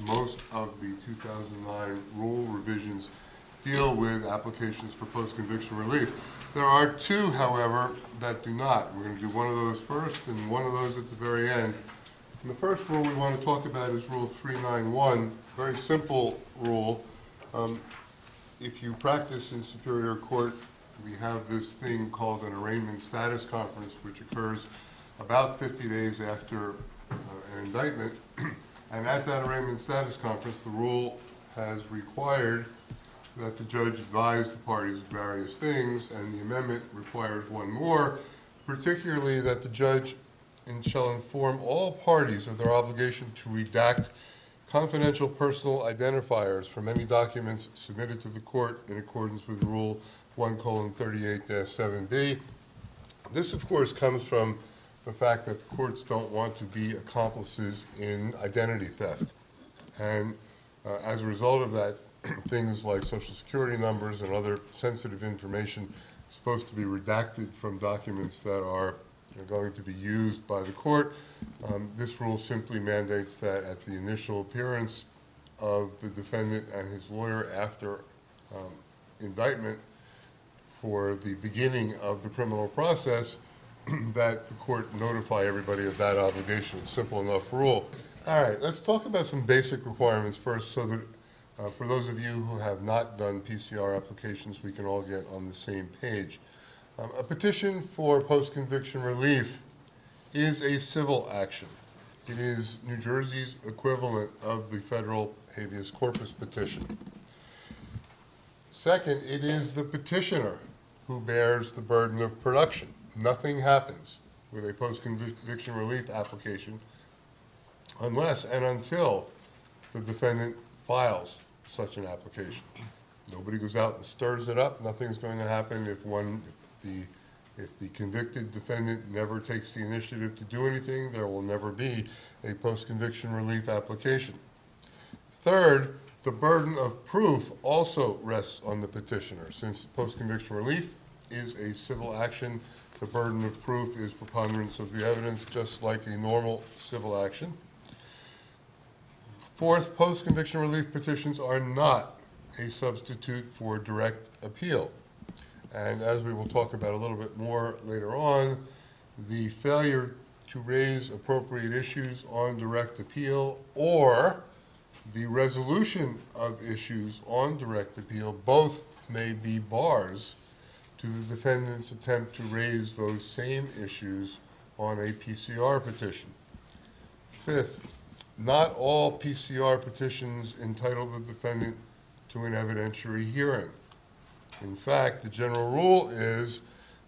most of the 2009 rule revisions deal with applications for post-conviction relief. There are two, however, that do not. We're going to do one of those first and one of those at the very end. And the first rule we want to talk about is Rule 391, very simple rule. If you practice in Superior Court, we have this thing called an arraignment status conference, which occurs about 50 days after an indictment. And at that arraignment status conference, the rule has required that the judge advise the parties of various things, and the amendment requires one more, particularly that the judge shall inform all parties of their obligation to redact confidential personal identifiers from any documents submitted to the court in accordance with Rule 1:38-7b. This, of course, comes from the fact that the courts don't want to be accomplices in identity theft. And as a result of that, things like Social Security numbers and other sensitive information is supposed to be redacted from documents that are going to be used by the court. This rule simply mandates that at the initial appearance of the defendant and his lawyer after indictment for the beginning of the criminal process, that the court notify everybody of that obligation. It's a simple enough rule. All right, let's talk about some basic requirements first so that for those of you who have not done PCR applications, we can all get on the same page. A petition for post-conviction relief is a civil action. It is New Jersey's equivalent of the federal habeas corpus petition. Second, it is the petitioner who bears the burden of production. Nothing happens with a post-conviction relief application unless and until the defendant files such an application. Nobody goes out and stirs it up. Nothing's going to happen if the convicted defendant never takes the initiative to do anything. There will never be a post-conviction relief application. Third, the burden of proof also rests on the petitioner. Since post-conviction relief is a civil action, the burden of proof is preponderance of the evidence, just like a normal civil action. Fourth, post-conviction relief petitions are not a substitute for direct appeal. And as we will talk about a little bit more later on, the failure to raise appropriate issues on direct appeal or the resolution of issues on direct appeal both may be bars to the defendant's attempt to raise those same issues on a PCR petition. Fifth, not all PCR petitions entitle the defendant to an evidentiary hearing. In fact, the general rule is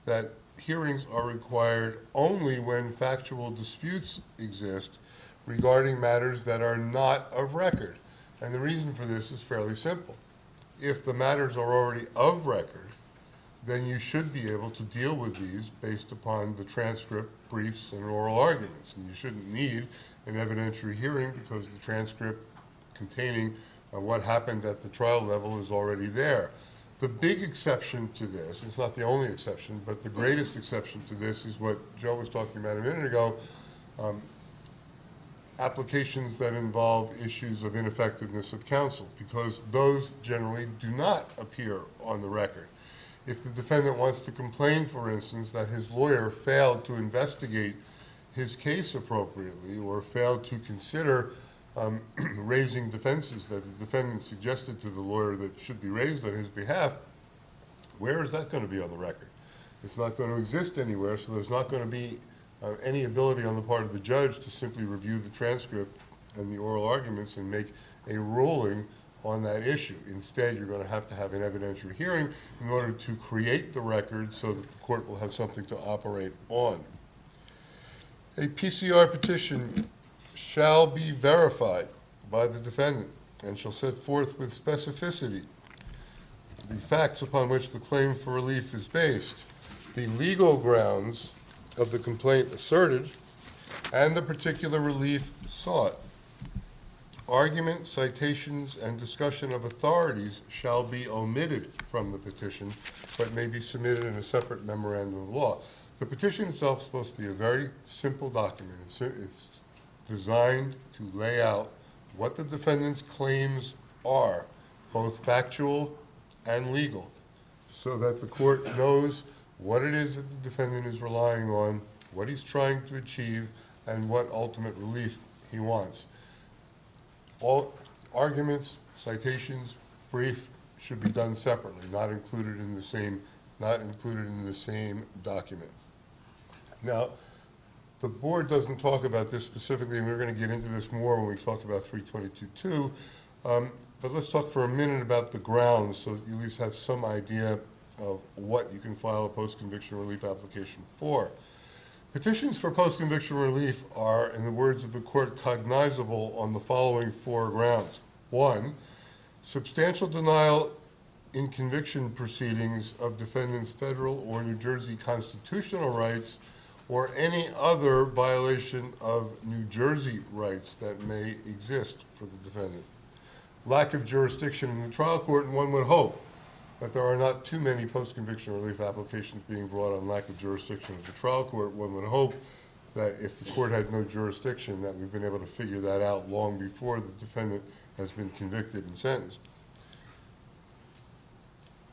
that hearings are required only when factual disputes exist regarding matters that are not of record. And the reason for this is fairly simple. If the matters are already of record, then you should be able to deal with these based upon the transcript, briefs, and oral arguments. And you shouldn't need an evidentiary hearing because the transcript containing what happened at the trial level is already there. The big exception to this, it's not the only exception, but the greatest exception to this is what Joe was talking about a minute ago, applications that involve issues of ineffectiveness of counsel, because those generally do not appear on the record. If the defendant wants to complain, for instance, that his lawyer failed to investigate his case appropriately or failed to consider raising defenses that the defendant suggested to the lawyer that should be raised on his behalf, where is that going to be on the record? It's not going to exist anywhere, so there's not going to be any ability on the part of the judge to simply review the transcript and the oral arguments and make a ruling on that issue. Instead, you're going to have an evidentiary hearing in order to create the record so that the court will have something to operate on. A PCR petition shall be verified by the defendant and shall set forth with specificity the facts upon which the claim for relief is based, the legal grounds of the complaint asserted, and the particular relief sought. Argument, citations, and discussion of authorities shall be omitted from the petition, but may be submitted in a separate memorandum of law. The petition itself is supposed to be a very simple document. It's designed to lay out what the defendant's claims are, both factual and legal, so that the court knows what it is that the defendant is relying on, what he's trying to achieve, and what ultimate relief he wants. All arguments, citations, brief should be done separately, not included in the same document. Now, the board doesn't talk about this specifically, and we're going to get into this more when we talk about 322.2, but let's talk for a minute about the grounds so that you at least have some idea of what you can file a post-conviction relief application for. Petitions for post-conviction relief are, in the words of the court, cognizable on the following 4 grounds. 1, substantial denial in conviction proceedings of defendant's federal or New Jersey constitutional rights or any other violation of New Jersey rights that may exist for the defendant. Lack of jurisdiction in the trial court, and one would hope that there are not too many post-conviction relief applications being brought on lack of jurisdiction of the trial court. One would hope that if the court had no jurisdiction, that we've been able to figure that out long before the defendant has been convicted and sentenced.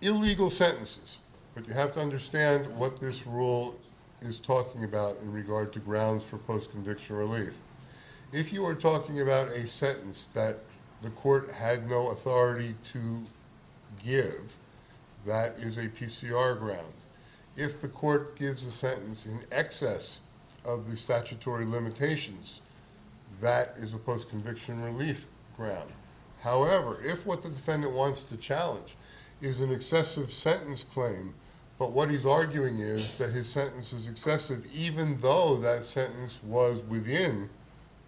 Illegal sentences, but you have to understand what this rule is talking about in regard to grounds for post-conviction relief. If you are talking about a sentence that the court had no authority to give, that is a PCR ground. If the court gives a sentence in excess of the statutory limitations, that is a post-conviction relief ground. However, if what the defendant wants to challenge is an excessive sentence claim, but what he's arguing is that his sentence is excessive even though that sentence was within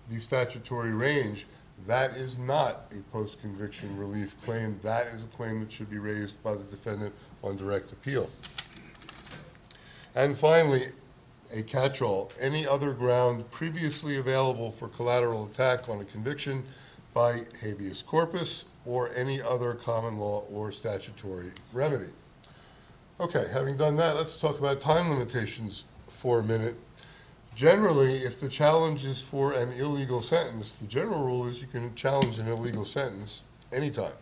the statutory range, that is not a post-conviction relief claim. That is a claim that should be raised by the defendant on direct appeal. And finally, a catch-all, any other ground previously available for collateral attack on a conviction by habeas corpus or any other common law or statutory remedy. Okay, having done that, let's talk about time limitations for a minute. Generally, if the challenge is for an illegal sentence, the general rule is you can challenge an illegal sentence anytime.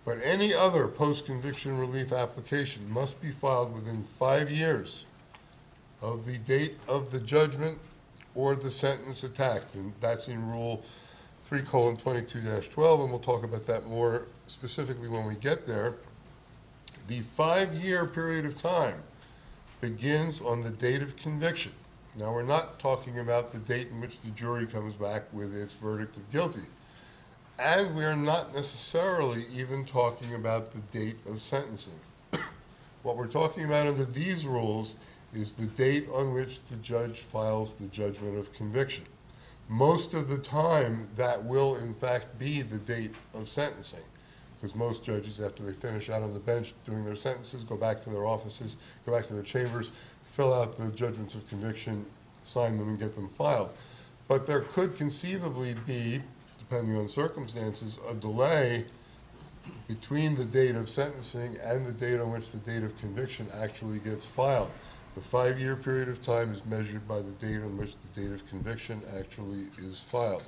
But any other post-conviction relief application must be filed within 5 years of the date of the judgment or the sentence attacked. And that's in Rule 3:22-12, and we'll talk about that more specifically when we get there. The 5-year period of time begins on the date of conviction. Now, we're not talking about the date in which the jury comes back with its verdict of guilty. And we're not necessarily even talking about the date of sentencing. What we're talking about under these rules is the date on which the judge files the judgment of conviction. Most of the time, that will in fact be the date of sentencing, because most judges, after they finish out on the bench doing their sentences, go back to their offices, go back to their chambers, fill out the judgments of conviction, sign them, and get them filed. But there could conceivably be, depending on circumstances, a delay between the date of sentencing and the date on which the date of conviction actually gets filed. The 5-year period of time is measured by the date on which the date of conviction actually is filed.